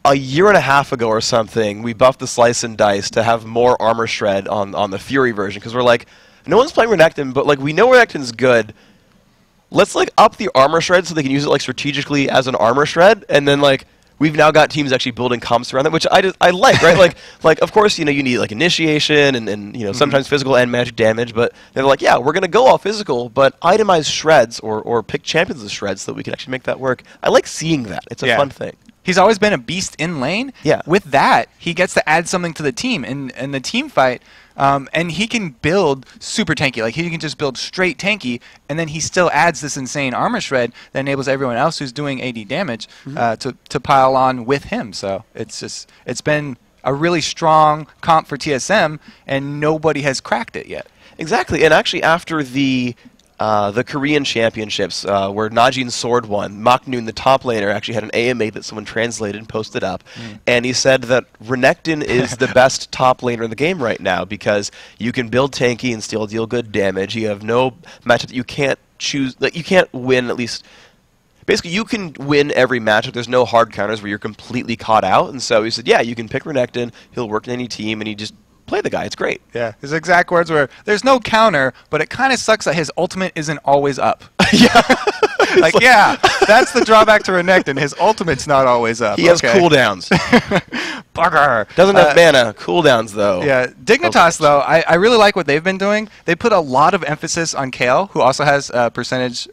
a year and a half ago or something, we buffed the Slice and Dice to have more armor shred on the Fury version, because we're like, no one's playing Renekton, but like we know Renekton's good. Let's like up the armor shred so they can use it like strategically as an armor shred, and then like we've now got teams actually building comps around it, which I like, right? like of course, you know, you need like initiation and you know, sometimes physical and magic damage, but they're like, yeah, we're gonna go all physical, but itemize shreds or pick champions of shreds so that we can actually make that work. I like seeing that. It's a fun thing. He's always been a beast in lane. Yeah. With that, he gets to add something to the team in the team fight. And he can build super tanky. Like, he can just build straight tanky, and then he still adds this insane armor shred that enables everyone else who's doing AD damage to pile on with him. So it's been a really strong comp for TSM, and nobody has cracked it yet. Exactly. And actually, after the Korean Championships, where Najin's Sword won, Maknoon, the top laner, actually had an AMA that someone translated and posted up, and he said that Renekton is the best top laner in the game right now because you can build tanky and still deal good damage. You have no matchup that you can't choose, that you can't win, at least. Basically, you can win every matchup. There's no hard counters where you're completely caught out. And so he said, yeah, you can pick Renekton. He'll work in any team, and he just play the guy. It's great. Yeah, his exact words were, there's no counter, but it kind of sucks that his ultimate isn't always up. Yeah. like, yeah, that's the drawback to Renekton. His ultimate's not always up. He has cooldowns. Bugger. Doesn't have mana. Cooldowns, though. Yeah, Dignitas, though, I really like what they've been doing. They put a lot of emphasis on Kayle, who also has percentage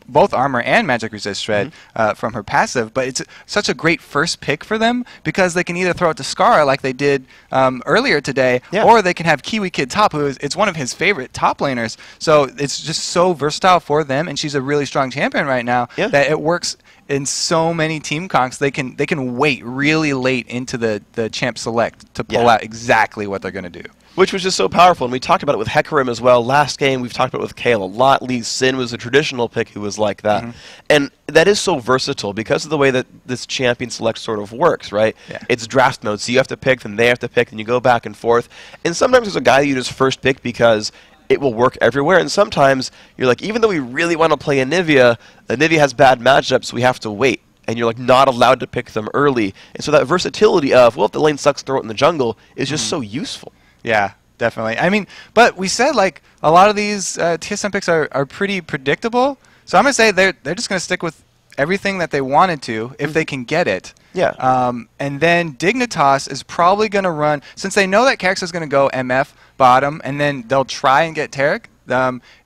both armor and magic resist shred from her passive, but it's such a great first pick for them because they can either throw it to Scar like they did earlier today, or they can have Kiwi Kid top, who is one of his favorite top laners. So it's just so versatile for them, and she's a really strong champion right now that it works in so many team conks. They can wait really late into the champ select to pull out exactly what they're going to do. Which was just so powerful, and we talked about it with Hecarim as well. Last game, we've talked about it with Kayle a lot. Lee Sin was a traditional pick who was like that. And that is so versatile because of the way that this champion select sort of works, right? Yeah. It's draft mode, so you have to pick, then they have to pick, and you go back and forth. And sometimes there's a guy you just first pick because it will work everywhere, and sometimes you're like, even though we really want to play Anivia has bad matchups, we have to wait. And you're like not allowed to pick them early. And so that versatility of, well, if the lane sucks, throw it in the jungle is just so useful. Yeah, definitely. I mean, but we said like a lot of these TSM picks are pretty predictable. So I'm gonna say they're just gonna stick with everything that they wanted to if they can get it. Yeah. And then Dignitas is probably gonna run, since they know that Carrick's is gonna go MF bottom, and then they'll try and get Taric.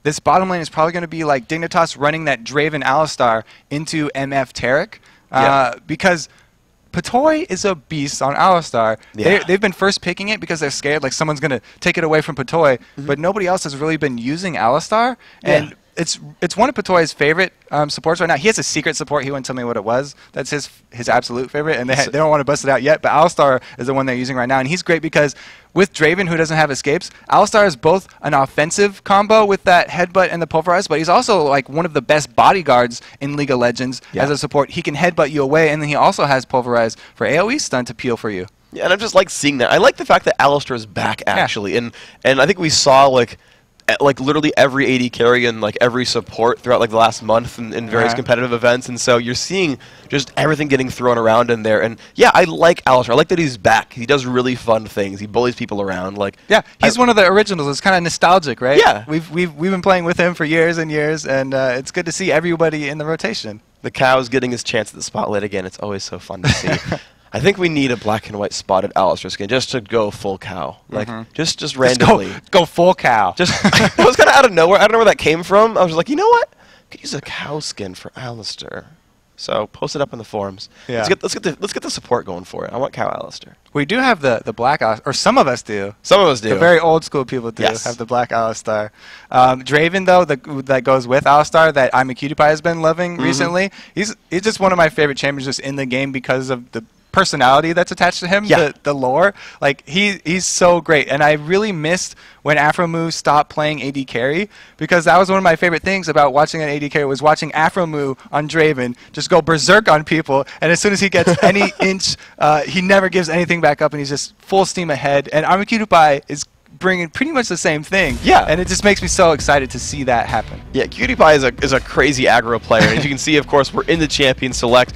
This bottom lane is probably going to be like Dignitas running that Draven Alistar into MF Taric, because Patoy is a beast on Alistar. Yeah. They've been first picking it because they're scared like someone's going to take it away from Patoy, but nobody else has really been using Alistar. And it's one of Patoy's favorite supports right now. He has a secret support. He wouldn't tell me what it was. That's his absolute favorite, and they don't want to bust it out yet. But Alistar is the one they're using right now, and he's great because with Draven, who doesn't have escapes, Alistar is both an offensive combo with that headbutt and the pulverize, but he's also like one of the best bodyguards in League of Legends as a support. He can headbutt you away, and then he also has pulverize for AoE stun to peel for you. Yeah, and I just like seeing that. I like the fact that Alistar is back actually, and I think we saw like literally every AD carry and like every support throughout like the last month in various competitive events, and so you're seeing just everything getting thrown around in there. And yeah, I like Alistar. I like that he's back. He does really fun things. He bullies people around. Like he's one of the originals. It's kind of nostalgic, right? Yeah, we've been playing with him for years and years, and it's good to see everybody in the rotation. The cow's getting his chance at the spotlight again. It's always so fun to see. I think we need a black and white spotted Alistar skin just to go full cow, like just randomly. Just go full cow. Just it was kind of out of nowhere. I don't know where that came from. I was like, you know what? I could use a cow skin for Alistar. So post it up in the forums. Yeah. Let's get the support going for it. I want cow Alistar. We do have the black Alistar, or some of us do. Some of us do. The very old school people do have the black Alistar. Draven though, that goes with Alistar, that I'm a Cutie Pie has been loving recently. He's just one of my favorite champions just in the game because of the personality that's attached to him, the lore. Like he's so great, and I really missed when Afromoo stopped playing AD carry, because that was one of my favorite things about watching an AD carry, was watching Afromoo on Draven just go berserk on people, and as soon as he gets any inch, he never gives anything back up, and he's just full steam ahead. And Armacutie is bringing pretty much the same thing. Yeah. And it just makes me so excited to see that happen. Yeah, Cutie Pie is a crazy aggro player, and as you can see, of course, we're in the champion select.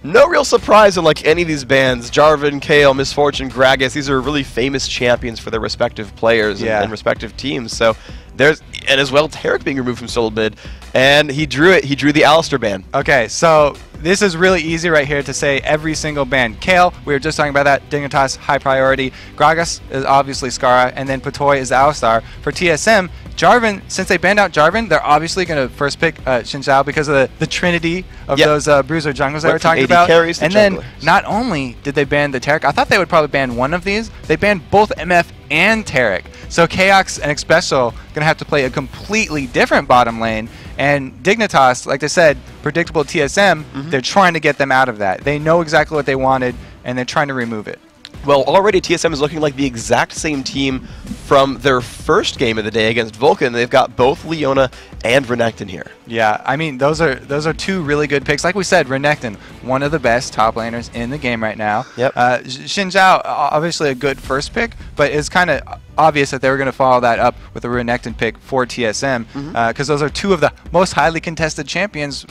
No real surprise in like any of these bands. Jarvan, Kale, Misfortune, Gragas, these are really famous champions for their respective players and respective teams. So there's, and as well, Tarek being removed from solo mid, and he drew it. He drew the Alistar ban. Okay, so this is really easy right here to say every single ban. Kale, we were just talking about that. Dignitas, high priority. Gragas is obviously Skara, and then Patoy is the Alistar. For TSM, Jarvan, since they banned out Jarvan, they're obviously going to first pick Xin Zhao because of the trinity of those bruiser junglers that we're talking about. And then not only did they ban the Tarek, I thought they would probably ban one of these. They banned both MF and Tarek. So Chaos and Expressal going to have to play a completely different bottom lane. And Dignitas, like I said, predictable TSM, they're trying to get them out of that. They know exactly what they wanted, and they're trying to remove it. Well, already TSM is looking like the exact same team from their first game of the day against Vulcan. They've got both Leona and Renekton here. Yeah, I mean, those are two really good picks. Like we said, Renekton, one of the best top laners in the game right now. Yep. Xin Zhao, obviously a good first pick, but it's kind of obvious that they were going to follow that up with a Renekton pick for TSM because those are two of the most highly contested champions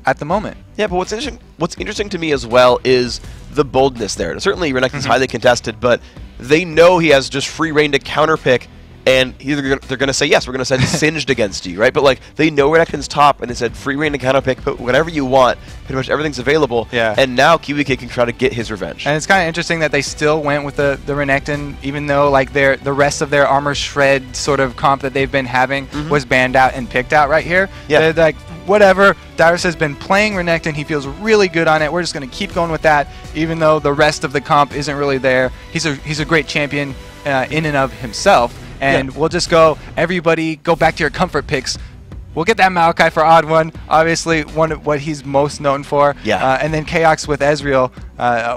at the moment. Yeah, but what's interesting to me as well is the boldness there. Certainly Renekton's highly contested, but they know he has just free reign to counterpick, and they're going to say, yes, we're going to send Singed against you, right? But like they know Renekton's top, and they said free reign to counterpick, put whatever you want, pretty much everything's available. Yeah. And now KiwiKid can try to get his revenge. And it's kind of interesting that they still went with the Renekton, even though like the rest of their armor shred sort of comp that they've been having was banned out and picked out right here. Yeah. They're like, whatever, Dyrus has been playing Renekton, he feels really good on it, we're just going to keep going with that, even though the rest of the comp isn't really there. He's a great champion in and of himself, and we'll just go, everybody go back to your comfort picks. We'll get that Maokai for Odd One, obviously one of what he's most known for. Yeah. And then Chaos with Ezreal,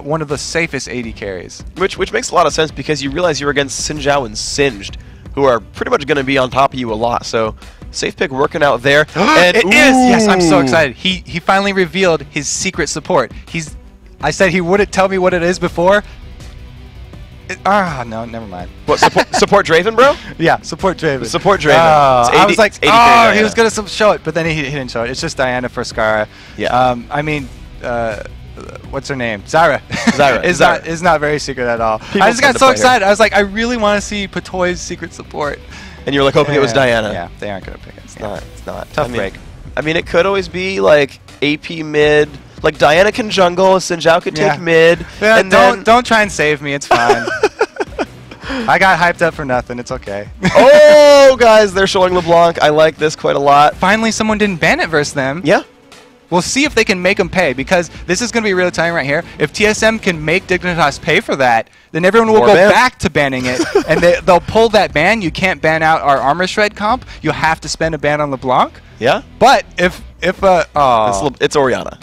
one of the safest AD carries. Which makes a lot of sense because you realize you're against Xin Zhao and Singed, who are pretty much going to be on top of you a lot. So safe pick working out there. And it is! Yes, I'm so excited. He finally revealed his secret support. I said he wouldn't tell me what it is before. No, never mind. What, support Draven, bro? Yeah, support Draven. Support Draven. I was like, he was going going to show it, but then he didn't show it. It's just Diana for Skara. Yeah. I mean, what's her name? Zyra. Zyra. is not very secret at all. I just got so excited. I was like, I really want to see Patoy's secret support. And you were like hoping it was Diana. Yeah, they aren't going to pick it. It's not. It's not. Tough break. I mean, it could always be like AP mid. Like Diana can jungle, Xin Zhao could take mid. Yeah, and don't try and save me. It's fine. I got hyped up for nothing. It's okay. Oh, guys, they're showing LeBlanc. I like this quite a lot. Finally, someone didn't ban it versus them. Yeah. We'll see if they can make them pay, because this is going to be really telling right here. If TSM can make Dignitas pay for that, then everyone will go back to banning it, and they'll pull that ban. You can't ban out our armor shred comp. You'll have to spend a ban on LeBlanc. Yeah. But if it's Orianna.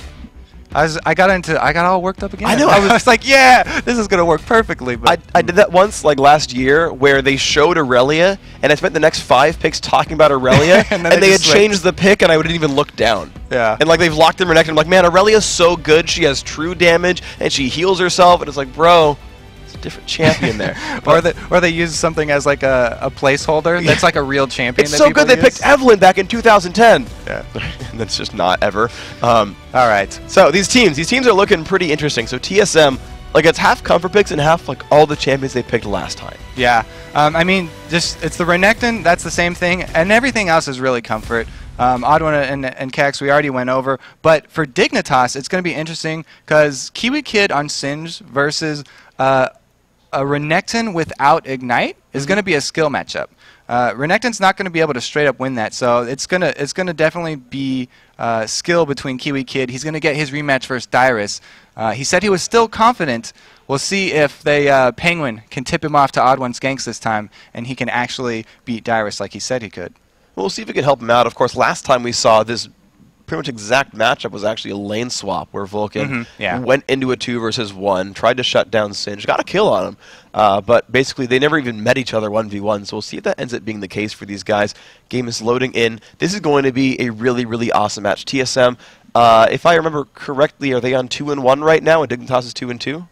I got all worked up again. I know. I was like, yeah, this is gonna work perfectly. But I did that once, like last year, where they showed Aurelia, and I spent the next 5 picks talking about Aurelia, and they had changed the pick, and I wouldn't even look down. Yeah. And like they've locked in Renekton. I'm like, man, Aurelia's so good. She has true damage, and she heals herself, and it's like, bro, it's a different champion there. or they use something as like a placeholder. That's like a real champion. It's so good they picked Evelyn back in 2010. Yeah. That's just not ever. All right. So these teams are looking pretty interesting. So TSM, like it's half comfort picks and half like all the champions they picked last time. Yeah. I mean, just it's the Renekton. That's the same thing, and everything else is really comfort. Odd One and Cax we already went over, but for Dignitas, it's going to be interesting because KiwiKid on Singed versus a Renekton without Ignite is going to be a skill matchup. Renekton's not going to be able to straight up win that, so it's gonna definitely be skill between KiwiKid. He's going to get his rematch versus Dyrus. He said he was still confident. We'll see if the Penguin can tip him off to Odd One Skanks this time, and he can actually beat Dyrus like he said he could. We'll see if we can help him out. Of course, last time we saw this pretty much exact matchup was actually a lane swap where Vulcan went into a 2 versus 1, tried to shut down Singed, got a kill on him, but basically they never even met each other 1v1, so we'll see if that ends up being the case for these guys. Game is loading in. This is going to be a really, really awesome match. TSM, if I remember correctly, are they on 2-1 right now, and Dignitas is 2-2?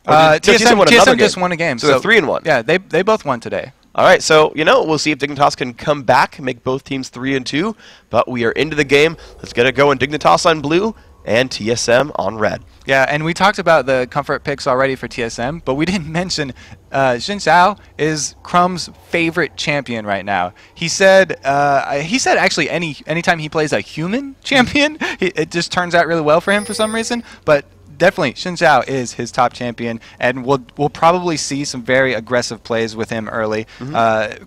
TSM just won a game. So they're 3-1. Yeah, they both won today. All right, so, we'll see if Dignitas can come back, make both teams 3-2, but we are into the game. Let's get it going. Dignitas on blue, and TSM on red. Yeah, and we talked about the comfort picks already for TSM, but we didn't mention Xin Zhao is Crumb's favorite champion right now. He said actually anytime he plays a human champion, it just turns out really well for him for some reason. But definitely, Xin Zhao is his top champion, and we'll probably see some very aggressive plays with him early.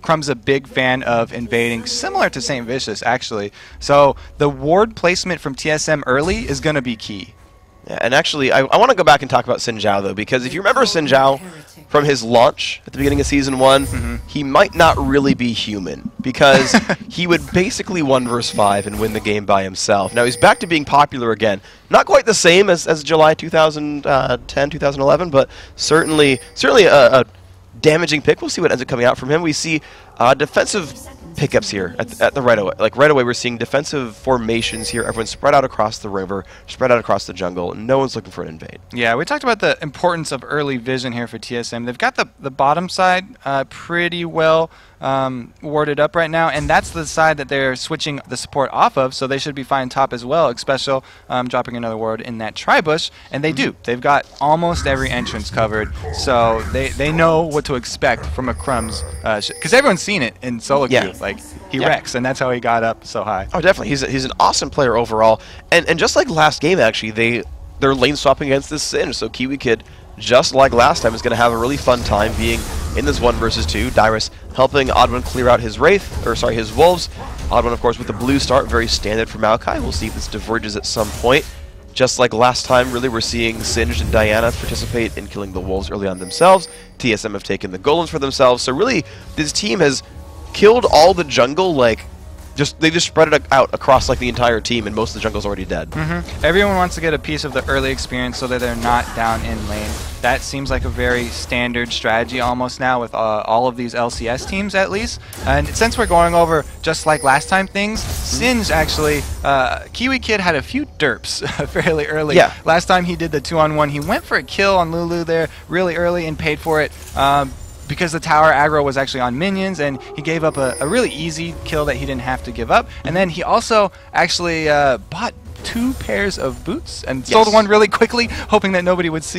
Crumb's a big fan of invading, similar to St. Vicious, actually. So the ward placement from TSM early is going to be key. Yeah, and actually, I want to go back and talk about Xin Zhao, though, because if you remember Xin Zhao from his launch at the beginning of Season 1, he might not really be human, because he would basically 1 versus 5 and win the game by himself. Now, he's back to being popular again. Not quite the same as July 2010, 2011, but certainly a damaging pick. We'll see what ends up coming out from him. We see defensive pickups here at the right away. Like right away, we're seeing defensive formations here. Everyone's spread out across the river, spread out across the jungle. No one's looking for an invade. Yeah, we talked about the importance of early vision here for TSM. They've got the bottom side pretty well warded up right now, and that's the side that they're switching the support off of, so they should be fine top as well, especially dropping another ward in that tri-bush, and they do. They've got almost every entrance covered, so they know what to expect from a Crumbs, because everyone's seen it in solo queue. Like, he wrecks, and that's how he got up so high. Oh, definitely. He's an awesome player overall, and just like last game, actually, they're lane swapping against this Sin, so Kiwi Kid, just like last time, is going to have a really fun time being in this 1 versus 2. Dyrus helping Oddone clear out his his Wolves. Oddone, of course, with the blue start, very standard for Maokai. We'll see if this diverges at some point. Just like last time, really, we're seeing Singed and Diana participate in killing the Wolves early on themselves. TSM have taken the Golems for themselves. So really, this team has killed all the jungle, like, they just spread it out across like the entire team, and most of the jungle's already dead. Everyone wants to get a piece of the early experience so that they're not down in lane. That seems like a very standard strategy almost now with all of these LCS teams at least. And since we're going over just like last time things, Singe actually, Kiwi Kid had a few derps fairly early. Yeah. Last time he did the 2-on-1, he went for a kill on Lulu there really early and paid for it. Because the tower aggro was actually on minions, and he gave up a really easy kill that he didn't have to give up. And then he also actually bought 2 pairs of boots and sold one really quickly, hoping that nobody would see.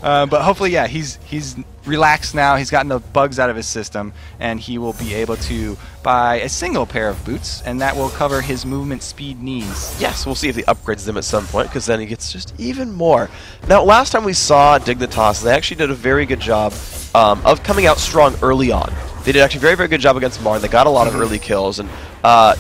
But hopefully, yeah, he's relaxed now. He's gotten the bugs out of his system, and he will be able to buy a single pair of boots, and that will cover his movement speed needs. Yes, we'll see if he upgrades them at some point, because then he gets just even more. Now, last time we saw Dignitas, they actually did a very good job of coming out strong early on. They did actually a very, very good job against Marn. They got a lot of early kills, and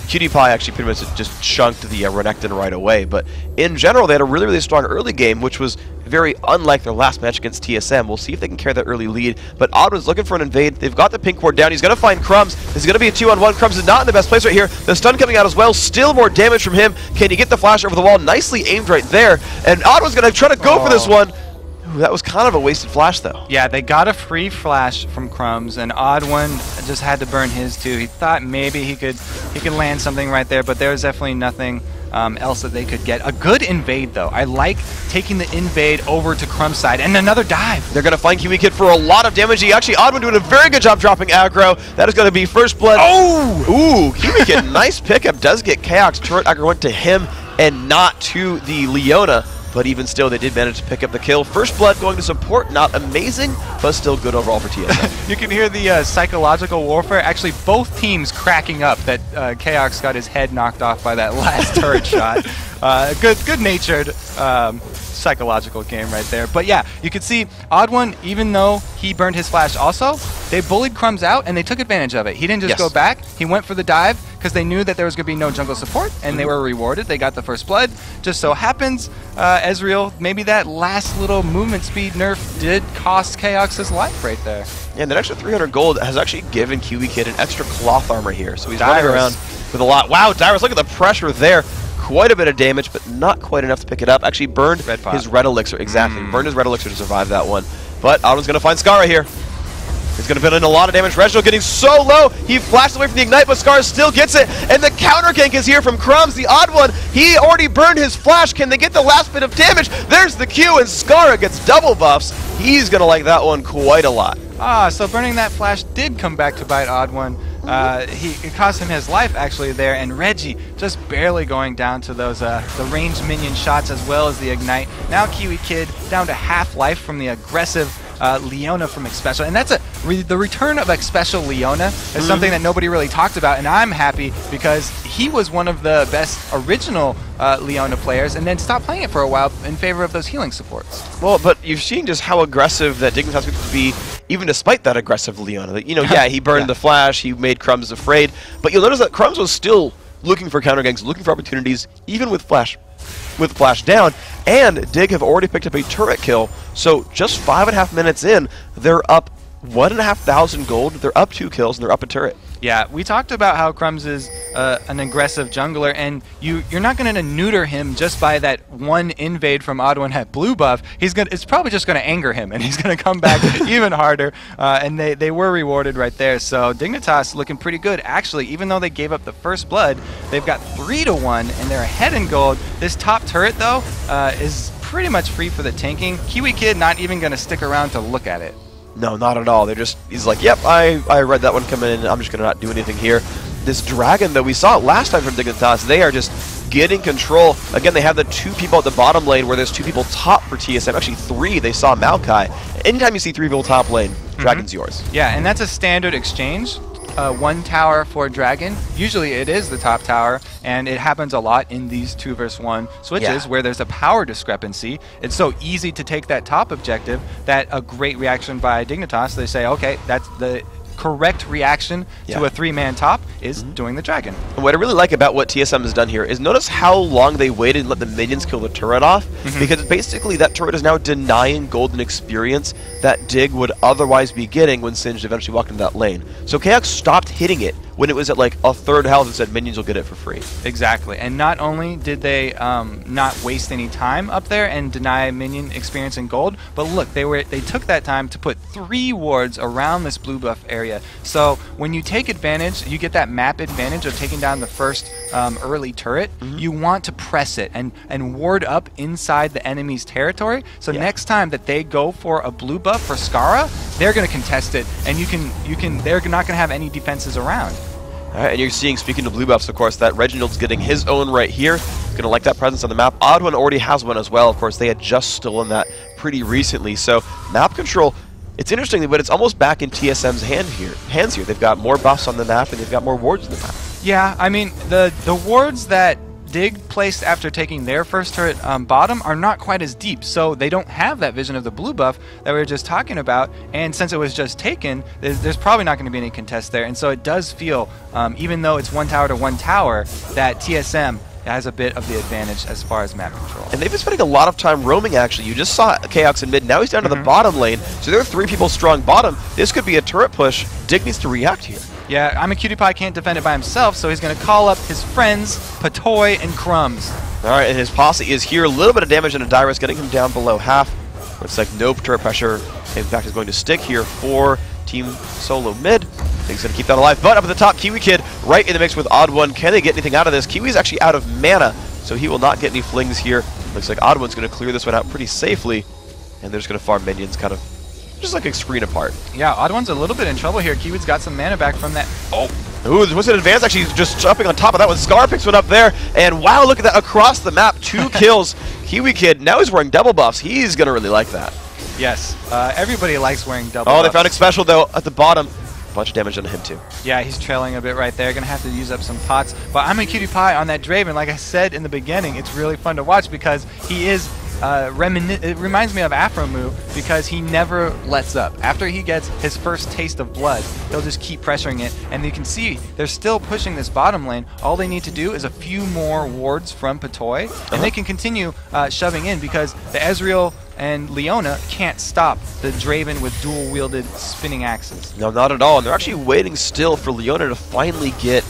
Cutie Pie actually pretty much just chunked the Renekton right away. But in general, they had a really, really strong early game, which was very unlike their last match against TSM. We'll see if they can carry that early lead. But Oddman's looking for an invade. They've got the pink ward down. He's going to find Crumbs. This is going to be a 2-on-1. Crumbs is not in the best place right here. The stun coming out as well. Still more damage from him. Can he get the flash over the wall? Nicely aimed right there. And Oddman's going to try to go for this one. Ooh, that was kind of a wasted flash, though. Yeah, they got a free flash from Crumbs, and Oddone just had to burn his too. He thought maybe he could land something right there, but there was definitely nothing else that they could get. A good invade, though. I like taking the invade over to Crumb's side, and another dive. They're going to find Kiwi Kid for a lot of damage. Actually, Oddone doing a very good job dropping aggro. That is going to be first blood. Oh! Ooh, Kiwi Kid, nice pickup. Does get Chaos. Turret aggro went to him and not to the Leona. But even still, they did manage to pick up the kill. First blood going to support, not amazing, but still good overall for TSM. You can hear the psychological warfare. Actually, both teams cracking up that Chaos got his head knocked off by that last turret shot. Good-natured psychological game right there. But yeah, you can see Oddone, even though he burned his flash also, they bullied Crumbs out and they took advantage of it. He didn't just go back. He went for the dive because they knew that there was going to be no jungle support, and they were rewarded. They got the first blood. Just so happens, Ezreal, maybe that last little movement speed nerf did cost Chaos' life right there. Yeah, and that extra 300 gold has actually given Kiwi Kid an extra cloth armor here. So he's running around with a lot. Wow, Dyrus, look at the pressure there. Quite a bit of damage, but not quite enough to pick it up. Actually burned his red elixir. Exactly. Burned his red elixir to survive that one. But Otto's going to find Skara here. He's going to put in a lot of damage. Reginald getting so low. He flashed away from the Ignite, but Skara still gets it. And the counter gank is here from Crumbs, the odd one. He already burned his flash. Can they get the last bit of damage? There's the Q, and Skara gets double buffs. He's going to like that one quite a lot. So burning that flash did come back to bite Oddone. It cost him his life actually there, and Reggie just barely going down to those the ranged minion shots as well as the ignite. Now Kiwi Kid down to half life from the aggressive Leona from Xpecial, and that's the return of Xpecial Leona is something that nobody really talked about, and I'm happy because he was one of the best original Leona players, and then stopped playing it for a while in favor of those healing supports. Well, but you've seen just how aggressive that Dignitas could be, even despite that aggressive Leona. You know, yeah, he burned the flash, he made Crumbs afraid, but you'll notice that Crumbs was still looking for counter ganks, looking for opportunities, even with flash down, and Dig have already picked up a turret kill, so just 5.5 minutes in, they're up 1,500 gold, they're up 2 kills, and they're up a turret. Yeah, we talked about how Crumbs is an aggressive jungler, and you're not going to neuter him just by that one invade from Odd1 at blue buff. It's probably just going to anger him, and he's going to come back even harder, and they were rewarded right there. So Dignitas looking pretty good. Actually, even though they gave up the first blood, they've got 3-1, and they're ahead in gold. This top turret, though, is pretty much free for the tanking. Kiwi Kid not even going to stick around to look at it. No, not at all. He's like, yep, I read that one coming in, I'm just going to not do anything here. This Dragon, though, we saw it last time from Dignitas, they are just getting control. Again, they have the 2 people at the bottom lane where there's 2 people top for TSM. Actually, 3, they saw Maokai. Anytime you see 3 people top lane, Dragon's yours. Yeah, and that's a standard exchange. 1 tower for Dragon. Usually it is the top tower, and it happens a lot in these 2 versus 1 switches where there's a power discrepancy. It's so easy to take that top objective that a great reaction by Dignitas, they say, okay, that's the correct reaction to a 3-man top is doing the Dragon. And what I really like about what TSM has done here is notice how long they waited and let the minions kill the turret off, because basically that turret is now denying golden experience that Dig would otherwise be getting when Singed eventually walked into that lane. So Chaos stopped hitting it when it was at like a third health and said minions will get it for free. Exactly, and not only did they not waste any time up there and deny minion experience and gold, but look, they took that time to put 3 wards around this blue buff area. So when you take advantage, you get that map advantage of taking down the first early turret, you want to press it and ward up inside the enemy's territory. So next time that they go for a blue buff for Skara, they're going to contest it, and they're not going to have any defenses around. All right, and you're seeing, speaking of blue buffs, of course, that Reginald's getting his own right here. He's going to like that presence on the map. Odd1 already has one as well. Of course, they had just stolen that pretty recently. So map control, it's interesting, but it's almost back in TSM's hands here. They've got more buffs on the map, and they've got more wards on the map. Yeah, I mean, the wards that Dig placed after taking their first turret bottom are not quite as deep, so they don't have that vision of the blue buff that we were just talking about, and since it was just taken, there's probably not going to be any contest there, and so it does feel, even though it's 1 tower to 1 tower, that TSM has a bit of the advantage as far as map control. And they've been spending a lot of time roaming, actually. You just saw Chaos in mid, now he's down to the bottom lane, so there are 3 people strong bottom. This could be a turret push. Dig needs to react here. Yeah, I'm a Cutie Pie can't defend it by himself, so he's going to call up his friends, Patoy and Crumbs. All right, and his posse is here. A little bit of damage and a Dyrus getting him down below half. Looks like no turret pressure, in fact, is going to stick here for Team Solo mid. He's going to keep that alive, but up at the top, Kiwi Kid right in the mix with Odd1. Can they get anything out of this? Kiwi's actually out of mana, so he will not get any flings here. Looks like Odd1's going to clear this one out pretty safely, and they're just going to farm minions kind of just like a screen apart. Yeah, Odd1's a little bit in trouble here. Kiwi's got some mana back from that. Ooh, there was an advance actually just jumping on top of that one. Scar picks one up there, and wow, look at that across the map. 2 kills. Kiwi Kid, now he's wearing double buffs. He's going to really like that. Yes, everybody likes wearing double buffs. They found Xpecial though at the bottom. A bunch of damage on him too. Yeah, he's trailing a bit right there. Gonna have to use up some pots. But I'm a Cutie Pie on that Draven. Like I said in the beginning, it's really fun to watch because he is it reminds me of Afromu because he never lets up. After he gets his first taste of blood, he'll just keep pressuring it. And you can see they're still pushing this bottom lane. All they need to do is a few more wards from Patoy, and they can continue shoving in because the Ezreal and Leona can't stop the Draven with dual-wielded spinning axes. No, not at all. And they're actually waiting still for Leona to finally get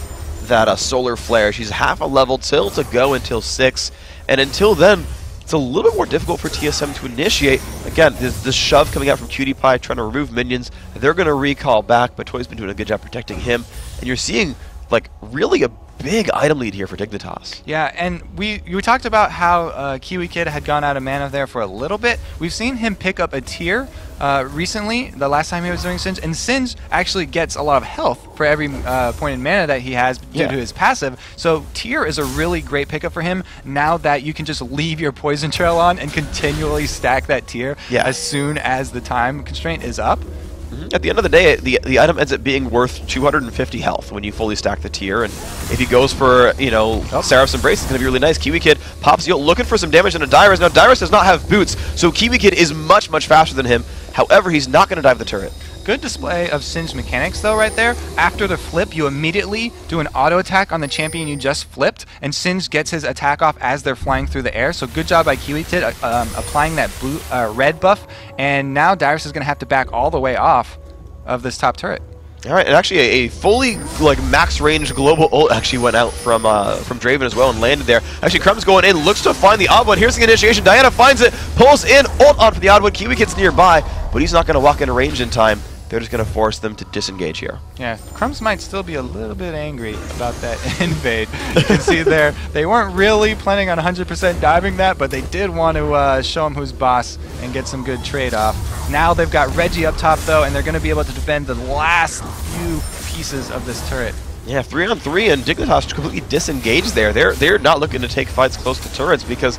that solar flare. She's half a level till to go until 6. And until then, it's a little bit more difficult for TSM to initiate. Again, this shove coming out from Cutie Pie trying to remove minions. They're going to recall back, but Toy's been doing a good job protecting him. And you're seeing, like, really a big item lead here for Dignitas. Yeah, and we talked about how Kiwi Kid had gone out of mana there for a little bit. We've seen him pick up a tier recently, the last time he was doing Singe, and Singe actually gets a lot of health for every point in mana that he has due to his passive. So tier is a really great pickup for him now that you can just leave your poison trail on and continually stack that tier as soon as the time constraint is up. At the end of the day, the item ends up being worth 250 health when you fully stack the tier, and if he goes for, you know, Seraph's Embrace, it's going to be really nice. Kiwi Kid pops you looking for some damage into Dyrus. Now, Dyrus does not have boots, so Kiwi Kid is much, much faster than him. However, he's not going to dive the turret. Good display of Singe mechanics, though, right there. After the flip, you immediately do an auto attack on the champion you just flipped, and Singe gets his attack off as they're flying through the air. So good job by Kiwi Kid applying that blue, red buff, and now Dyrus is going to have to back all the way off of this top turret. All right, and actually a fully max range global ult actually went out from Draven as well and landed there. Actually, Crumb's going in, looks to find the odd one. Here's the initiation. Diana finds it, pulls in, ult on for the odd one. Kiwi Kid's nearby, but he's not going to walk into range in time. They're just going to force them to disengage here. Yeah, Crumbs might still be a little bit angry about that invade. You can see there, they weren't really planning on 100% diving that, but they did want to show him who's boss and get some good trade-off. Now they've got Reggie up top, though, and they're going to be able to defend the last few pieces of this turret. Yeah, 3-on-3, and Dignitas completely disengaged there. They're not looking to take fights close to turrets because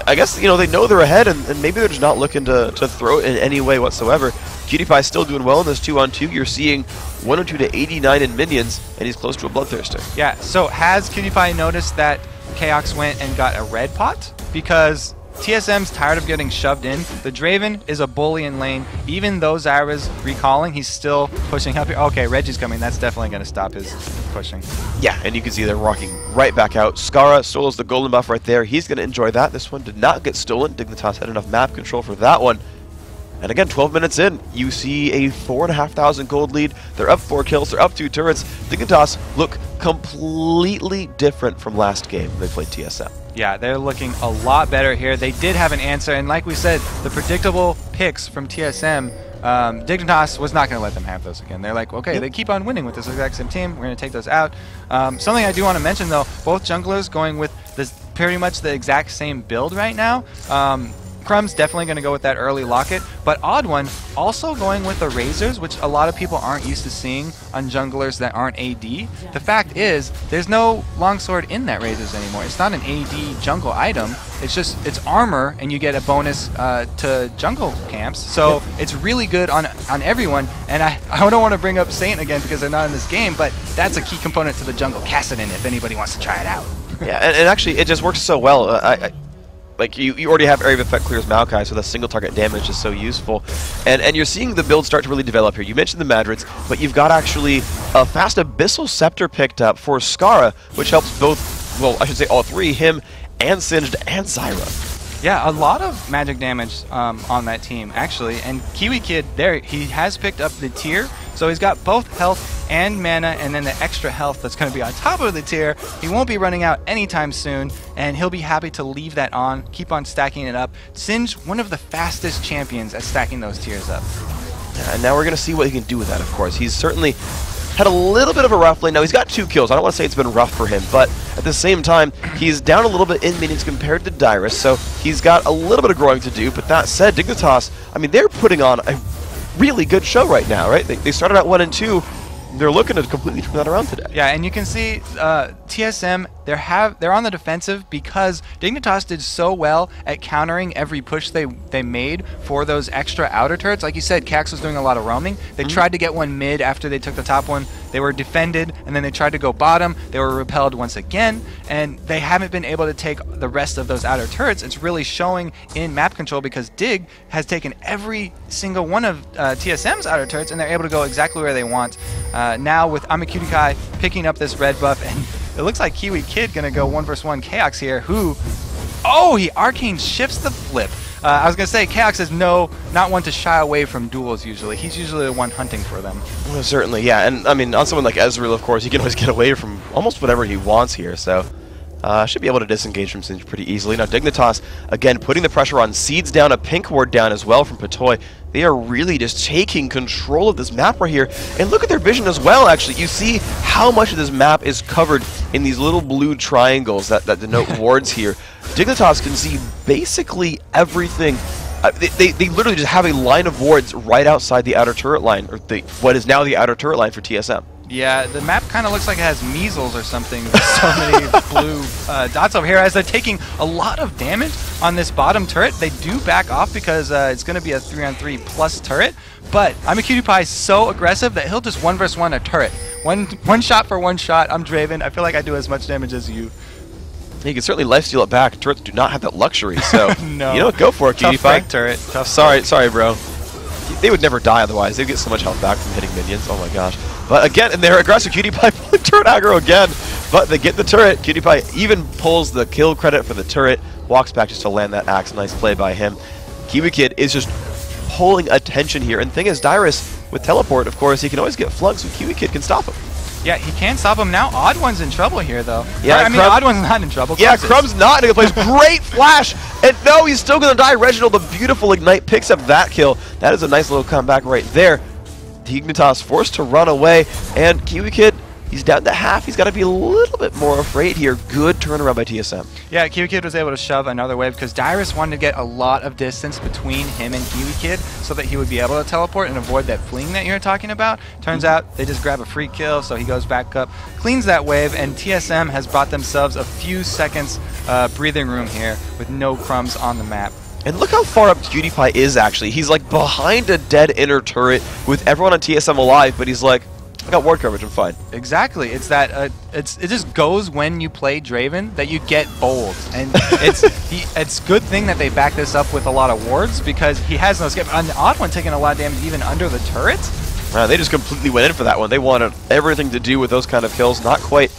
I guess, you know, they know they're ahead, and maybe they're just not looking to throw it in any way whatsoever. PewDiePie's still doing well in this 2-on-2. You're seeing 102 to 89 in minions, and he's close to a Bloodthirster. Yeah, so has PewDiePie noticed that Chaox went and got a red pot? Because TSM's tired of getting shoved in. The Draven is a bully in lane. Even though Zyra's recalling, he's still pushing up here. Okay, Reggie's coming. That's definitely going to stop his pushing. Yeah, and you can see they're rocking right back out. Skara solos the golden buff right there. He's going to enjoy that. This one did not get stolen. Dignitas had enough map control for that one. And again, 12 minutes in, you see a 4,500 gold lead. They're up 4 kills. They're up 2 turrets. Dignitas look completely different from last game they played TSM. Yeah, they're looking a lot better here. They did have an answer, and like we said, the predictable picks from TSM, Dignitas was not going to let them have those again. They're like, okay, they keep on winning with this exact same team. We're going to take those out. Something I do want to mention, though, both junglers going with this pretty much the exact same build right now. Crumb's definitely going to go with that early locket, but Odd One also going with the Razors, which a lot of people aren't used to seeing on junglers that aren't AD. The fact is, there's no longsword in that Razors anymore. It's not an AD jungle item. It's just, it's armor, and you get a bonus to jungle camps. So it's really good on everyone, and I don't want to bring up Saint again because they're not in this game, but that's a key component to the jungle Kassadin if anybody wants to try it out. Yeah, and actually, it just works so well. Like, you already have Area of Effect clears Maokai, so the single target damage is so useful. And you're seeing the build start to really develop here. You mentioned the Madrits, but you've got actually a fast Abyssal Scepter picked up for Skara, which helps both, well, I should say all three, him and Singed and Zyra. Yeah, a lot of magic damage on that team, actually. And Kiwi Kid, there, he has picked up the tier, so he's got both health and mana, and then the extra health that's going to be on top of the tier. He won't be running out anytime soon, and he'll be happy to leave that on, keep on stacking it up. Singe, one of the fastest champions at stacking those tiers up. And now we're going to see what he can do with that, of course. He's certainly had a little bit of a rough lane. Now, he's got 2 kills. I don't want to say it's been rough for him, but at the same time, he's down a little bit in minions compared to Dyrus, so he's got a little bit of growing to do. But that said, Dignitas, I mean, they're putting on a really good show right now, right? They started out 1 and 2. They're looking to completely turn that around today. Yeah, and you can see TSM, they're on the defensive because Dignitas did so well at countering every push they made for those extra outer turrets. Like you said, Cax was doing a lot of roaming. They tried to get one mid after they took the top one. They were defended, and then they tried to go bottom. They were repelled once again, and they haven't been able to take the rest of those outer turrets. It's really showing in map control because Dig has taken every single one of TSM's outer turrets, and they're able to go exactly where they want. Now with Amakudikai picking up this red buff, and it looks like Kiwi Kid going to go 1v1 Chaox here, who, he arcane shifts the flip. I was going to say, Chaox is not one to shy away from duels usually. He's usually the one hunting for them. Well, certainly, yeah. And, I mean, on someone like Ezreal, of course, he can always get away from almost whatever he wants here. So, Should be able to disengage from Singe pretty easily. Now Dignitas, again, putting the pressure on. Seeds down, a pink ward down as well from Patoy. They are really just taking control of this map right here. And look at their vision as well, actually. You see how much of this map is covered in these little blue triangles that denote wards here. Dignitas can see basically everything. They literally just have a line of wards right outside the outer turret line, or what is now the outer turret line for TSM. Yeah, the map kind of looks like it has measles or something with so many blue dots over here as they're taking a lot of damage on this bottom turret. They do back off because it's going to be a 3-on-3 plus turret, but I'mACutiePie is so aggressive that he'll just 1 versus 1 a turret. One shot for one shot. I'm Draven. I feel like I do as much damage as you. You can certainly lifesteal it back. Turrets do not have that luxury, so no. You know, go for it, Tough turret. Tough sorry, bro. They would never die otherwise. They'd get so much health back from hitting minions. Oh my gosh. But again, and they're aggressive. CutiePie pulling turret aggro again. But they get the turret. CutiePie even pulls the kill credit for the turret. Walks back just to land that axe. Nice play by him. KiwiKid is just pulling attention here. And the thing is, Dyrus, with teleport, of course, he can always get flunked, so KiwiKid can stop him. Yeah, he can stop him now. Odd One's in trouble here, though. Yeah, I mean, Odd One's not in trouble. Yeah, Crumb's not in a good place. Great flash! And no, he's still going to die. Reginald, the beautiful Ignite, picks up that kill. That is a nice little comeback right there. Dignitas forced to run away, and KiwiKid, he's down to half. He's got to be a little bit more afraid here. Good turnaround by TSM. Yeah, KiwiKid was able to shove another wave because Dyrus wanted to get a lot of distance between him and KiwiKid so that he would be able to teleport and avoid that fleeing that you were talking about. Turns out they just grab a free kill, so he goes back up, cleans that wave, and TSM has brought themselves a few seconds breathing room here with no crumbs on the map. And look how far up CutiePie is, actually. He's like behind a dead inner turret with everyone on TSM alive, but he's like, I got ward coverage, I'm fine. Exactly. It's that it just goes when you play Draven that you get bold, and it's good thing that they back this up with a lot of wards because he has no escape. An Odd One taking a lot of damage even under the turrets. They just completely went in for that one. They wanted everything to do with those kind of kills. Not quite,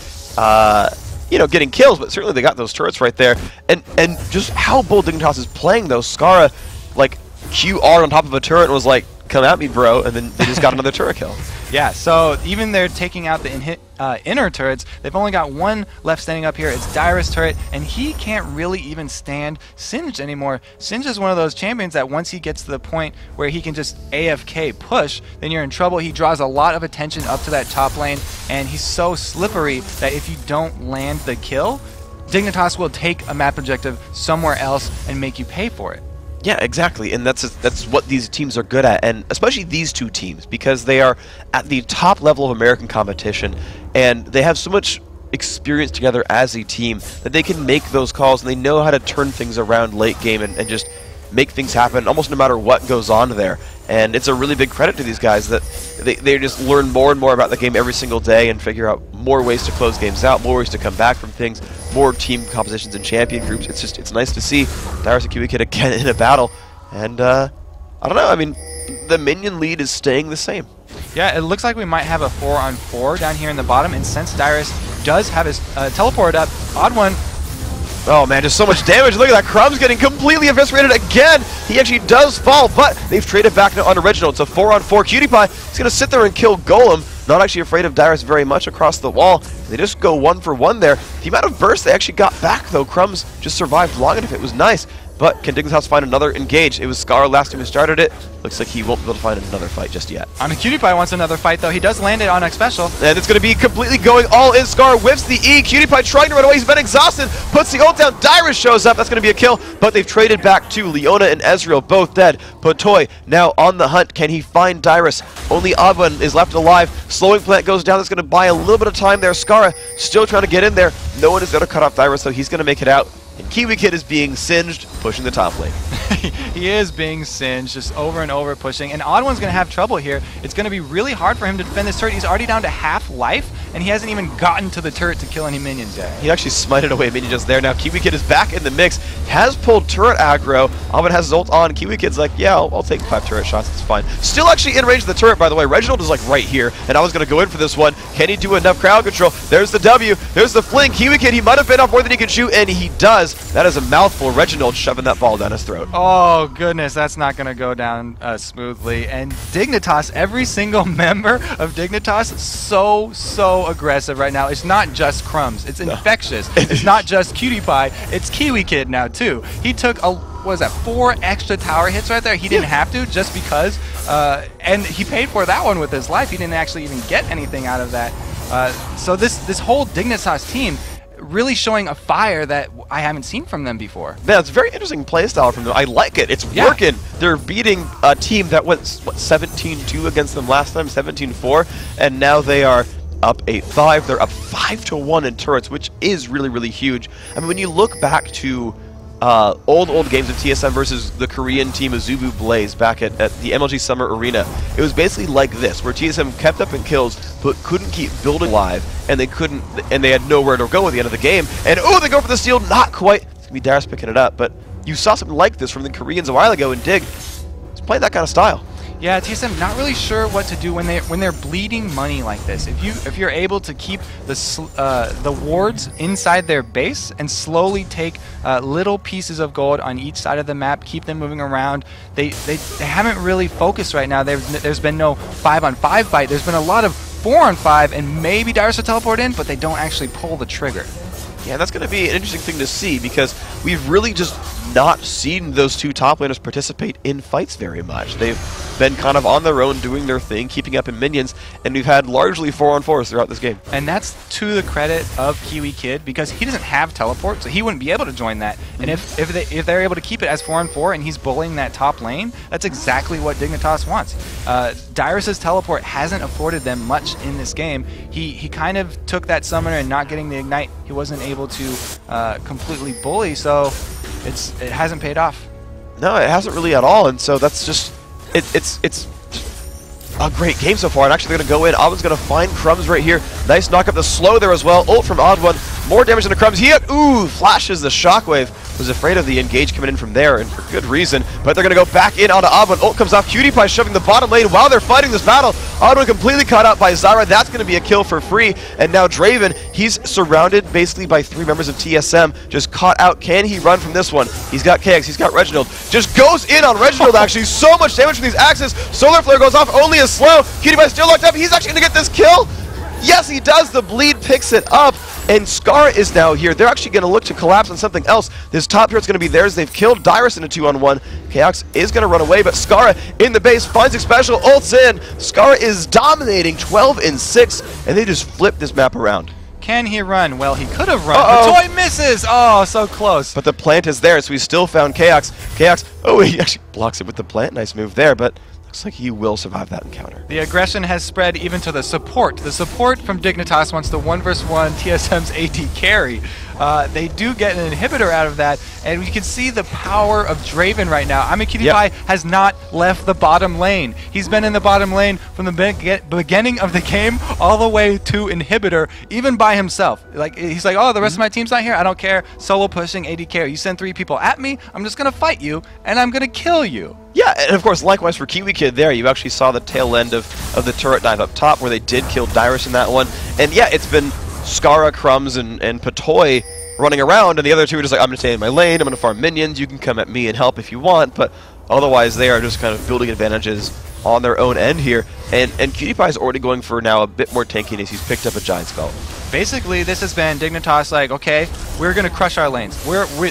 you know, getting kills, but certainly they got those turrets right there. And just how bold Dignitas is playing though. Skara like QR on top of a turret and was like, come at me, bro, and then they just got another turret kill. Yeah, so even they're taking out the inner turrets, they've only got one left standing up here. It's Dyrus turret, and he can't really even stand Singed anymore. Singed is one of those champions that once he gets to the point where he can just AFK push, then you're in trouble. He draws a lot of attention up to that top lane, and he's so slippery that if you don't land the kill, Dignitas will take a map objective somewhere else and make you pay for it. Yeah, exactly, and that's what these teams are good at, and especially these two teams, because they are at the top level of American competition, and they have so much experience together as a team that they can make those calls, and they know how to turn things around late game and just make things happen almost no matter what goes on there. And it's a really big credit to these guys that they just learn more and more about the game every single day and figure out more ways to close games out, more ways to come back from things, more team compositions and champion groups. It's nice to see Dyrus and KiwiKid again in a battle. And I don't know, I mean, the minion lead is staying the same. Yeah, it looks like we might have a 4-on-4 down here in the bottom, and since Dyrus does have his teleport up, Odd One. Oh man, just so much damage. Look at that. Crumb's getting completely eviscerated again. He actually does fall, but they've traded back on Original. It's a 4-on-4. KiwiKid is going to sit there and kill Golem. Not actually afraid of Dyrus very much across the wall. They just go 1 for 1 there. The amount of burst they actually got back, though, Crumbs just survived long enough. It was nice. But can Dignitas find another engage? It was Scar last time he started it. Looks like he won't be able to find another fight just yet. I'mACutiePie wants another fight, though. He does land it on X Special. And it's going to be completely going all in. Scar whips the E. KiwiKid trying to run away. He's been exhausted. Puts the ult down. Dyrus shows up. That's going to be a kill. But they've traded back to Leona and Ezreal, both dead. Patoy now on the hunt. Can he find Dyrus? Only Odd One is left alive. Slowing plant goes down. That's going to buy a little bit of time there. Skara still trying to get in there. No one is going to cut off Dyrus, so he's going to make it out. And KiwiKid is being singed, pushing the top lane. He is being singed, just over and over pushing. And Odd One's going to have trouble here. It's going to be really hard for him to defend this turret. He's already down to half life, and he hasn't even gotten to the turret to kill any minions yet. He actually smited away a minion just there. Now KiwiKid is back in the mix, has pulled turret aggro. Odd One has his ult on. KiwiKid's like, yeah, I'll take 5 turret shots. It's fine. Still actually in range of the turret, by the way. Reginald is like right here, and I was going to go in for this one. Can he do enough crowd control? There's the W. There's the fling. KiwiKid, he might have been off more than he can shoot, and he does. That is a mouthful. Reginald shoving that ball down his throat. Oh, goodness. That's not going to go down smoothly. And Dignitas, every single member of Dignitas, so so aggressive right now. It's not just Crumbs. It's infectious. It's not just Cutie Pie. It's Kiwi Kid now, too. He took, what was that, 4 extra tower hits right there. He didn't have to just because. And he paid for that one with his life. He didn't actually even get anything out of that. So this whole Dignitas team really showing a fire that I haven't seen from them before. Yeah, it's a very interesting playstyle from them. I like it. It's working. They're beating a team that went, what, 17-2 against them last time, 17-4, and now they are up 8-5. They're up 5-1 in turrets, which is really, really huge. I mean, when you look back to old games of TSM versus the Korean team Azubu Blaze back at the MLG Summer Arena, it was basically like this, where TSM kept up in kills but couldn't keep building alive, and they had nowhere to go at the end of the game. And oh, they go for the steal, not quite. It's gonna be Darius picking it up, but you saw something like this from the Koreans a while ago, and Dig is playing that kind of style. Yeah, TSM not really sure what to do when they're bleeding money like this. If you're able to keep the wards inside their base and slowly take little pieces of gold on each side of the map, keep them moving around, they haven't really focused right now. There's been no 5-on-5 fight. There's been a lot of 4-on-5, and maybe Darius will teleport in, but they don't actually pull the trigger. Yeah, that's going to be an interesting thing to see, because we've really just not seen those two top laners participate in fights very much. They've been kind of on their own, doing their thing, keeping up in minions, and we've had largely 4-on-4s throughout this game. And that's to the credit of Kiwi Kid, because he doesn't have teleport, so he wouldn't be able to join that. And if they're able to keep it as 4-on-4 and he's bullying that top lane, that's exactly what Dignitas wants. Darius's teleport hasn't afforded them much in this game. He kind of took that summoner and not getting the ignite, he wasn't able to completely bully, so it hasn't paid off. No, it hasn't really at all, and so that's just it's a great game so far. And actually, they're going to go in. Odd's going to find Crumbs right here. Nice knock up the slow there as well. Ult from Odd1. More damage than the Crumbs. Ooh, flashes the shockwave. Was afraid of the engage coming in from there, and for good reason. But they're going to go back in onto Odd1. Ult comes off. Cutie Pie shoving the bottom lane while they're fighting this battle. Odd1 completely caught out by Zyra. That's going to be a kill for free. And now Draven, he's surrounded basically by 3 members of TSM. Just caught out. Can he run from this one? He's got KX. He's got Reginald. Just goes in on Reginald, actually. So much damage from these axes. Solar Flare goes off. Only a slow. Cutie Pie still locked up. He's actually going to get this kill. Yes, he does. The bleed picks it up. And Scar is now here. They're actually going to look to collapse on something else. This top turret's going to be theirs. They've killed Dyrus in a 2-on-1. Chaos is going to run away, but Scar in the base finds a special, ults in. Scar is dominating 12-6, and they just flip this map around. Can he run? Well, he could have run. The toy misses! Oh, so close. But the plant is there, so we still found Chaos. Chaos, oh, he actually blocks it with the plant. Nice move there, but looks like he will survive that encounter. The aggression has spread even to the support. The support from Dignitas wants the 1v1 TSM's AD carry. They do get an inhibitor out of that, and you can see the power of Draven right now. I mean, Cutie Pie has not left the bottom lane. He's been in the bottom lane from the beginning of the game all the way to inhibitor, even by himself. Like, he's like, oh, the rest of my team's not here. I don't care. Solo pushing, AD carry. You send 3 people at me, I'm just going to fight you, and I'm going to kill you. Yeah, and of course, likewise for Kiwi Kid there, you actually saw the tail end of the turret dive up top where they did kill Dyrus in that one. And yeah, it's been Skara, Crumbs, and Patoy running around, and the other two are just like, I'm going to stay in my lane, I'm going to farm minions, you can come at me and help if you want, but otherwise they are just kind of building advantages on their own end here. And Cutie Pie is already going for now a bit more tankiness. He's picked up a Giant Skull. Basically, this has been Dignitas like, okay, we're going to crush our lanes.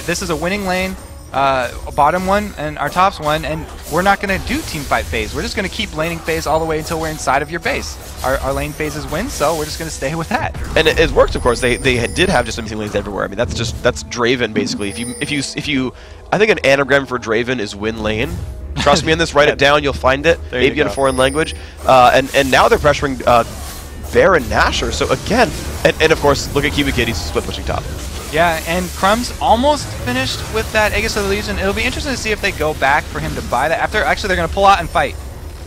This is a winning lane. Bottom one and our tops one, and we're not going to do team fight phase. We're just going to keep laning phase all the way until we're inside of your base. Our lane phases win, so we're just going to stay with that. And it worked, of course. They did have just empty lanes everywhere. I mean, that's Draven basically. If you, I think an anagram for Draven is win lane. Trust me on this. Write it down. You'll find it. Maybe in a foreign language. And now they're pressuring Baron Nashor. So again, and of course, look at Kiwi Kid. He's split pushing top. Yeah, and Crumbs almost finished with that Aegis of the Legion. It'll be interesting to see if they go back for him to buy that. Actually, they're going to pull out and fight.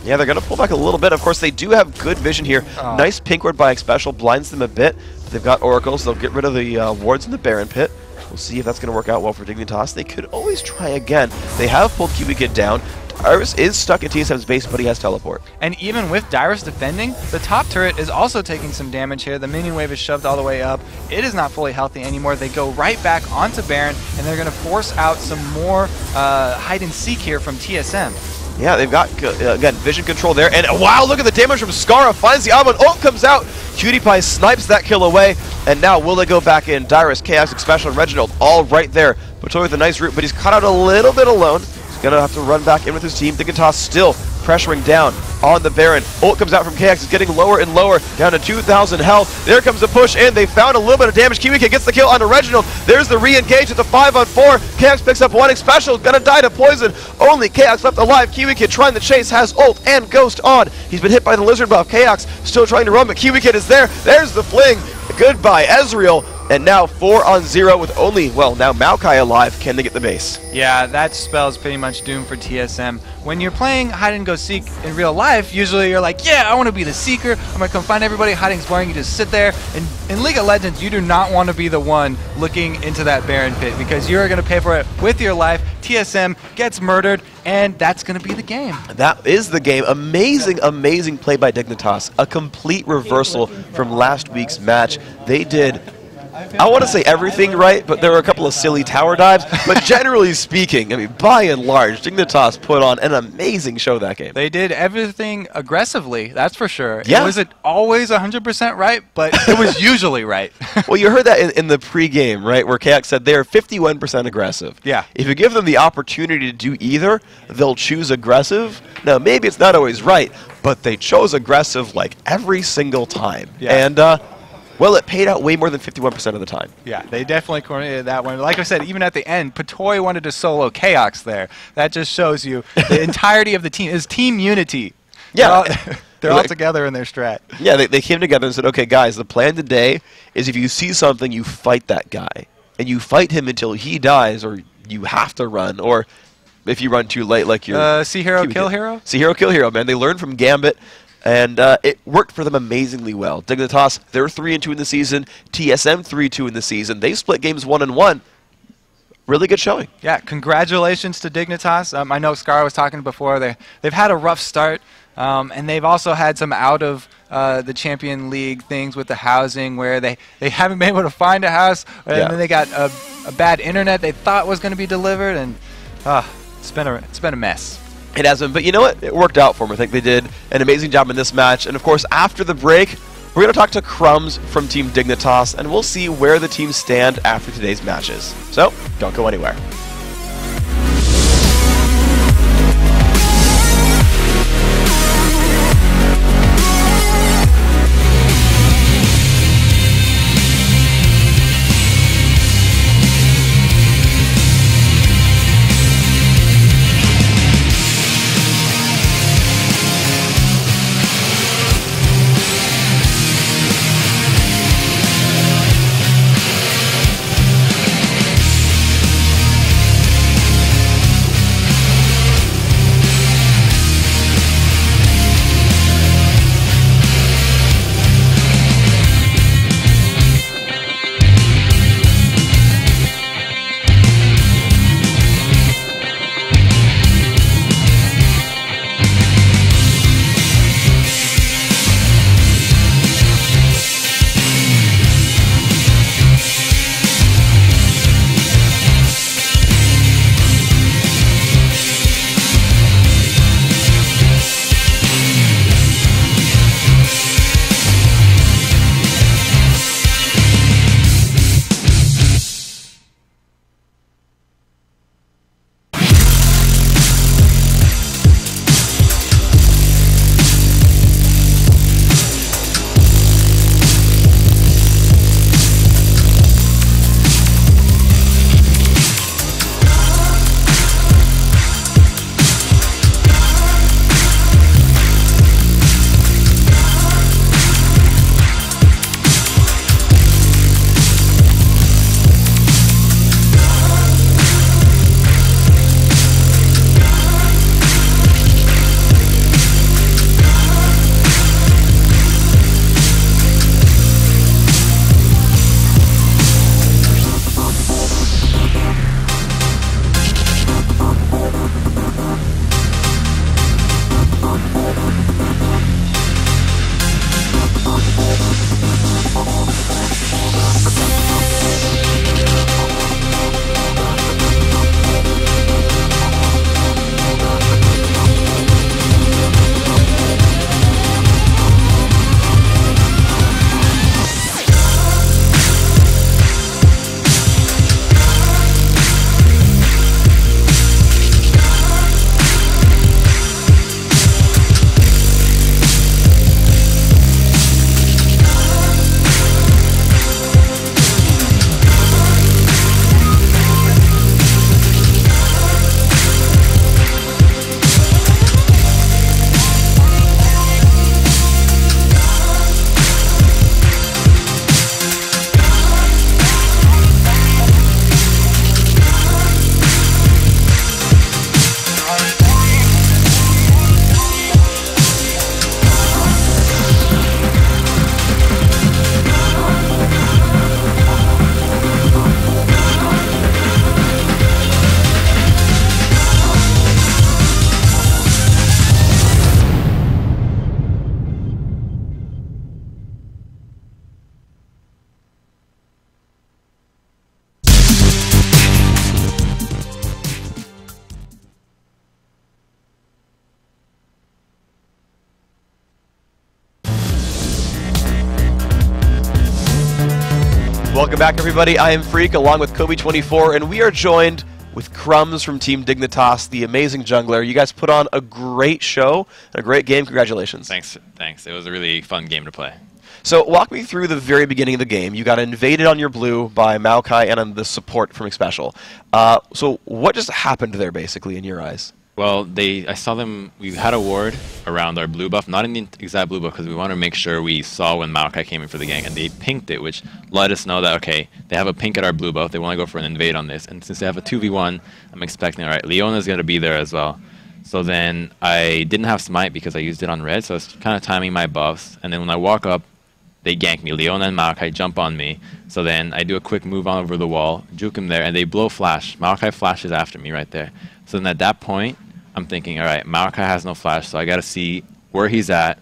Yeah, they're going to pull back a little bit. Of course, they do have good vision here. Oh. Nice pink ward by Special, blinds them a bit. They've got Oracles. They'll get rid of the wards in the Baron Pit. We'll see if that's going to work out well for Dignitas. They could always try again. They have pulled Kiwi Kid down. Dyrus is stuck at TSM's base, but he has teleport. And even with Dyrus defending, the top turret is also taking some damage here. The minion wave is shoved all the way up. It is not fully healthy anymore. They go right back onto Baron, and they're going to force out some more hide and seek here from TSM. Yeah, they've got, again, vision control there. And wow, look at the damage from Scarra. Finds the Almond. Ult comes out. Cutie Pie snipes that kill away. And now will they go back in? Dyrus, Chaos, Special, and Reginald all right there. Patoy with a nice route, but he's cut out a little bit alone. He's going to have to run back in with his team. Dignitas still pressuring down on the Baron. Ult comes out from KX. It's getting lower and lower, down to 2,000 health. There comes the push in. They found a little bit of damage. KiwiKid gets the kill onto Reginald. There's the re-engage with the 5-on-4. KX picks up one. Special gonna die to poison. Only KX left alive. KiwiKid trying to chase, has ult and Ghost on. He's been hit by the Lizard buff. KX still trying to run, but KiwiKid is there. There's the fling. Goodbye, Ezreal. And now 4-on-0 with only, well, now Maokai alive. Can they get the base? Yeah, that spell's pretty much doomed for TSM. When you're playing hide and go seek in real life, usually you're like, yeah, I want to be the seeker. I'm going to come find everybody. Hiding's boring. You just sit there. And in League of Legends, you do not want to be the one looking into that Baron pit because you're going to pay for it with your life. TSM gets murdered, and that's going to be the game. That is the game. Amazing, amazing play by Dignitas. A complete reversal from last week's match. They did, I want to say everything right, but there were a couple of silly tower dives. But generally speaking, I mean, by and large, Dignitas put on an amazing show that game. They did everything aggressively, that's for sure. Yeah. It wasn't always 100% right, but it was usually right. Well, you heard that in the pre-game, right, where KX said they're 51% aggressive. Yeah. If you give them the opportunity to do either, they'll choose aggressive. Now, maybe it's not always right, but they chose aggressive like every single time. Yeah. And, well, it paid out way more than 51% of the time. Yeah, they definitely coordinated that one. Like I said, even at the end, Patoy wanted to solo Chaos there. That just shows you the entirety of the team is team unity. Yeah. They're all together in their strat. Yeah, they came together and said, okay, guys, the plan today is if you see something, you fight that guy. And you fight him until he dies, or you have to run, or if you run too late, like you're... See hero, kill hero? See hero, kill hero, man. They learned from Gambit. And it worked for them amazingly well. Dignitas, they're 3-2 in the season. TSM 3-2 in the season. They split games 1-1. Really good showing. Yeah, congratulations to Dignitas. I know Scar was talking before. They've had a rough start, and they've also had some out of the Champion League things with the housing where they haven't been able to find a house, and then they got a bad internet they thought was going to be delivered, and it's been a mess. It hasn't, but you know what? It worked out for them. I think they did an amazing job in this match. And of course, after the break, we're going to talk to Crumbs from Team Dignitas, and we'll see where the teams stand after today's matches. So, don't go anywhere. Welcome back, everybody. I am Freak, along with Kobe24, and we are joined with Crumbs from Team Dignitas, the amazing jungler. You guys put on a great show, a great game. Congratulations. Thanks. It was a really fun game to play. So walk me through the very beginning of the game. You got invaded on your blue by Maokai and on the support from Xpecial. So what just happened there, basically, in your eyes? Well, I saw them. We had a ward around our blue buff, not in the exact blue buff, because we wanted to make sure we saw when Maokai came in for the gank, and they pinked it, which let us know that, okay, they have a pink at our blue buff, they want to go for an invade on this, and since they have a 2v1, I'm expecting, all right, Leona's going to be there as well. So then I didn't have smite because I used it on red, so I was kind of timing my buffs, and then when I walk up, they gank me. Leona and Maokai jump on me, so then I do a quick move on over the wall, juke him there, and they blow flash. Maokai flashes after me right there. So then at that point, I'm thinking, all right, Maokai has no flash, so I got to see where he's at.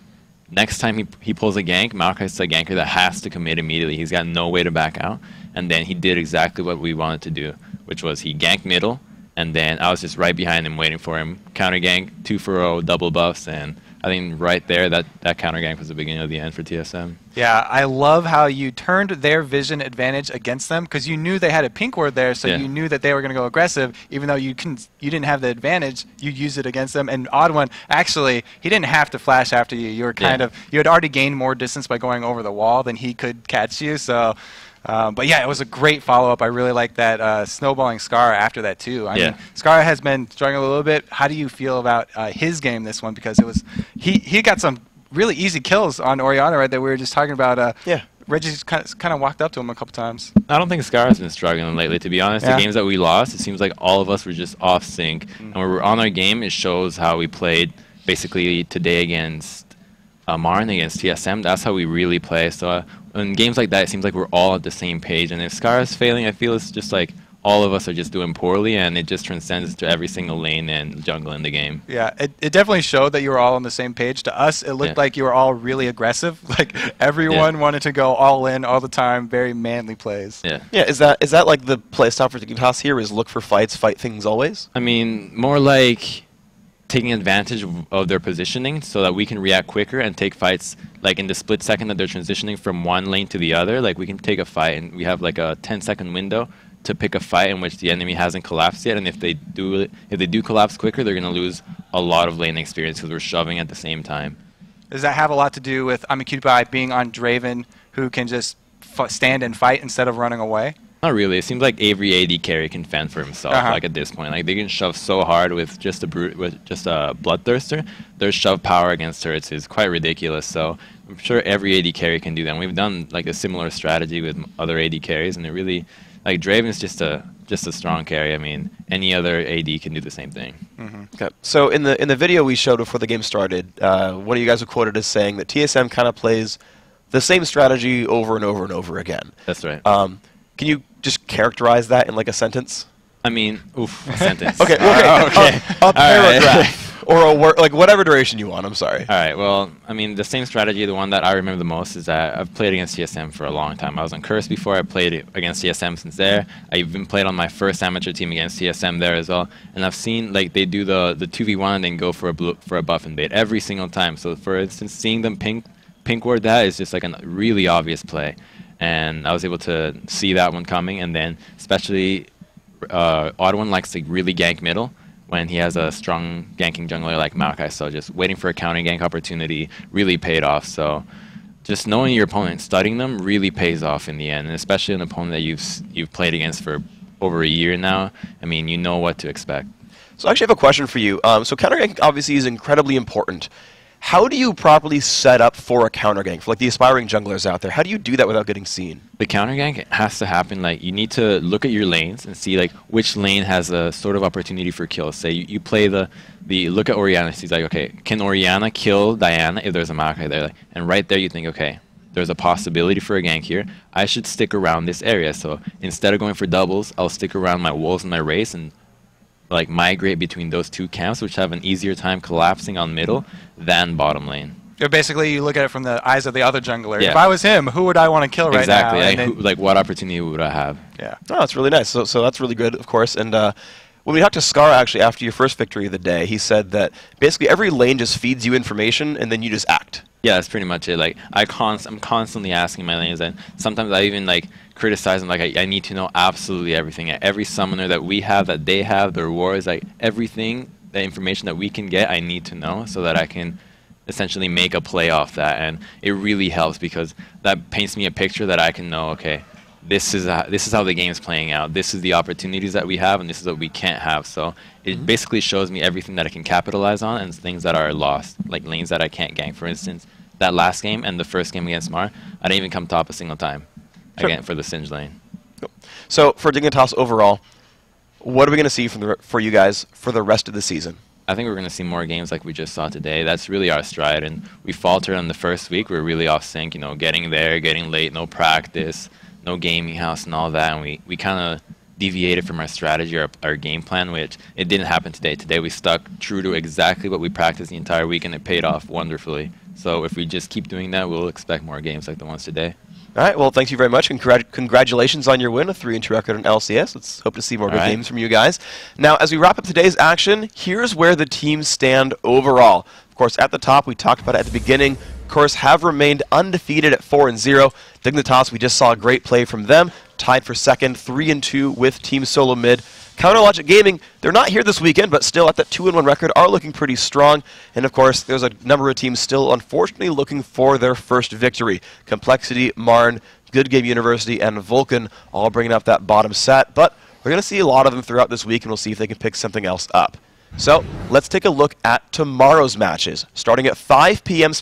Next time he pulls a gank, Maokai's a ganker that has to commit immediately. He's got no way to back out. And then he did exactly what we wanted to do, which was he ganked middle, and then I was just right behind him waiting for him. Counter gank, 2-for-0, double buffs, and I think right there, that counter gank was the beginning of the end for TSM. Yeah, I love how you turned their vision advantage against them because you knew they had a pink ward there, so you knew that they were going to go aggressive. Even though you didn't have the advantage, you used it against them. And Odd One, actually, he didn't have to flash after you. You were you had already gained more distance by going over the wall than he could catch you. So. But yeah, it was a great follow-up. I really like that snowballing Scar after that too. I mean, Scar has been struggling a little bit. How do you feel about his game this one? Because it was he got some really easy kills on Orianna right that we were just talking about. Reggie just kind of walked up to him a couple times. I don't think Scar has been struggling lately, to be honest. The games that we lost, it seems like all of us were just off sync. And when we're on our game, it shows how we played basically today against Marn, against TSM. That's how we really play. So in games like that, it seems like we're all at the same page. And if Scar is failing, I feel it's just like all of us are just doing poorly, and it just transcends to every single lane and jungle in the game. Yeah, it definitely showed that you were all on the same page. To us, it looked like you were all really aggressive. Like everyone wanted to go all in all the time. Very manly plays. Yeah. Is that like the play style for Dignitas here? Is look for fights, fight things always? I mean, more like taking advantage of their positioning so that we can react quicker and take fights like in the split second that they're transitioning from one lane to the other. Like we can take a fight and we have like a 10-second window to pick a fight in which the enemy hasn't collapsed yet, and if they do collapse quicker, they're going to lose a lot of lane experience because we're shoving at the same time. Does that have a lot to do with Cutie being on Draven, who can just stand and fight instead of running away? Not really. It seems like every AD carry can fend for himself. Like at this point, like they can shove so hard with just a bloodthirster. Their shove power against turrets is quite ridiculous. So I'm sure every AD carry can do that. And we've done like a similar strategy with other AD carries, and it really. Like Draven's just a strong carry. I mean, any other AD can do the same thing. Okay. So in the video we showed before the game started, one of you guys were quoted as saying that TSM kind of plays the same strategy over and over and over again. That's right. Can you just characterize that in like a sentence? I mean, a sentence. Okay. A paragraph. Or a word, like whatever duration you want. I'm sorry. All right. Well, I mean, the same strategy, the one that I remember the most, is that I've played against TSM for a long time. I was on Curse before. I played against TSM since there. I even played on my first amateur team against TSM there as well. And I've seen like they do the 2v1 and then go for a buff invade every single time. So for instance, seeing them pink ward that is just like a really obvious play, and I was able to see that one coming. And then especially Odd One likes to really gank middle when he has a strong ganking jungler like Maokai, so just waiting for a counter gank opportunity really paid off. So just knowing your opponent, studying them really pays off in the end, and especially an opponent that you've played against for over a year now. I mean, you know what to expect. So I actually have a question for you. So counter gank obviously is incredibly important. How do you properly set up for a counter gank for like the aspiring junglers out there? How do you do that without getting seen? The counter gank has to happen like you need to look at your lanes and see like which lane has a sort of opportunity for kills. Say you play the look at Orianna. She's like, okay, can Orianna kill Diana if there's a Maokai there? And right there you think, okay, there's a possibility for a gank here. I should stick around this area. So instead of going for doubles, I'll stick around my wolves and my race and like migrate between those two camps, which have an easier time collapsing on middle than bottom lane. Basically, you look at it from the eyes of the other jungler. If I was him, who would I want to kill right now? Exactly. Like what opportunity would I have? Yeah. Oh, that's really nice. So that's really good, of course. And When we talked to Scar, actually, after your first victory of the day, he said that basically every lane just feeds you information, and then you just act. Yeah, that's pretty much it. Like I'm constantly asking my lanes, and sometimes I even like criticize them. Like I need to know absolutely everything. Every summoner that we have, that they have, their wars, like everything, the information that we can get, I need to know so that I can essentially make a play off that. And it really helps because that paints me a picture that I can know. Okay, this is how the game is playing out. This is the opportunities that we have, and this is what we can't have. So it basically shows me everything that I can capitalize on and things that are lost, like lanes that I can't gank. For instance, that last game and the first game against Mar, I didn't even come top a single time again for the Singe lane. So for Dignitas overall, what are we going to see for you guys for the rest of the season? I think we're going to see more games like we just saw today. That's really our stride, and we faltered on the first week. We were really off sync, you know, getting there, getting late, no practice, no gaming house and all that, and we kind of deviated from our strategy, our game plan, which it didn't happen today. Today we stuck true to exactly what we practiced the entire week, and it paid off wonderfully. So if we just keep doing that, we'll expect more games like the ones today. All right, well, thank you very much. Congratulations on your win, a 3-2 record in LCS. Let's hope to see more good games from you guys. Now, as we wrap up today's action, here's where the teams stand overall. Of course, at the top, we talked about it at the beginning, of course, have remained undefeated at 4-0. Dignitas, we just saw a great play from them, tied for second, 3-2 with Team Solo Mid. Counterlogic Gaming, they're not here this weekend, but still at that 2-1 record are looking pretty strong. And of course, there's a number of teams still unfortunately looking for their first victory. Complexity, Marn, Good Game University, and Vulcan all bringing up that bottom set. But we're going to see a lot of them throughout this week, and we'll see if they can pick something else up. So let's take a look at tomorrow's matches. Starting at 5 p.m.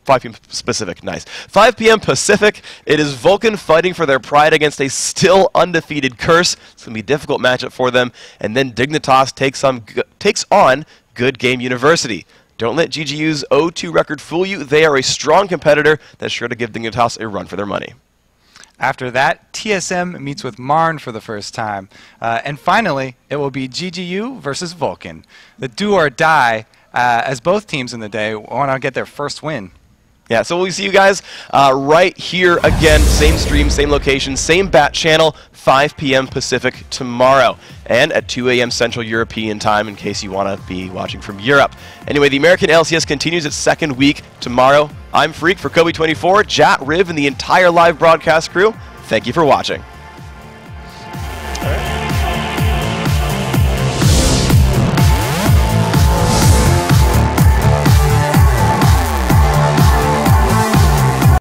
Pacific, nice. 5 p.m. Pacific, it is Vulcan fighting for their pride against a still undefeated Curse. It's going to be a difficult matchup for them. And then Dignitas takes on Good Game University. Don't let GGU's 0-2 record fool you. They are a strong competitor that's sure to give Dignitas a run for their money. After that, TSM meets with Marn for the first time. And finally, it will be GGU versus Vulcan. The do or die, as both teams in the day want to get their first win. Yeah, so we'll see you guys right here again. Same stream, same location, same bat channel, 5 p.m. Pacific tomorrow. And at 2 a.m. Central European time in case you want to be watching from Europe. Anyway, the American LCS continues its second week tomorrow. I'm Freak for Kobe24, Jat, Riv, and the entire live broadcast crew. Thank you for watching.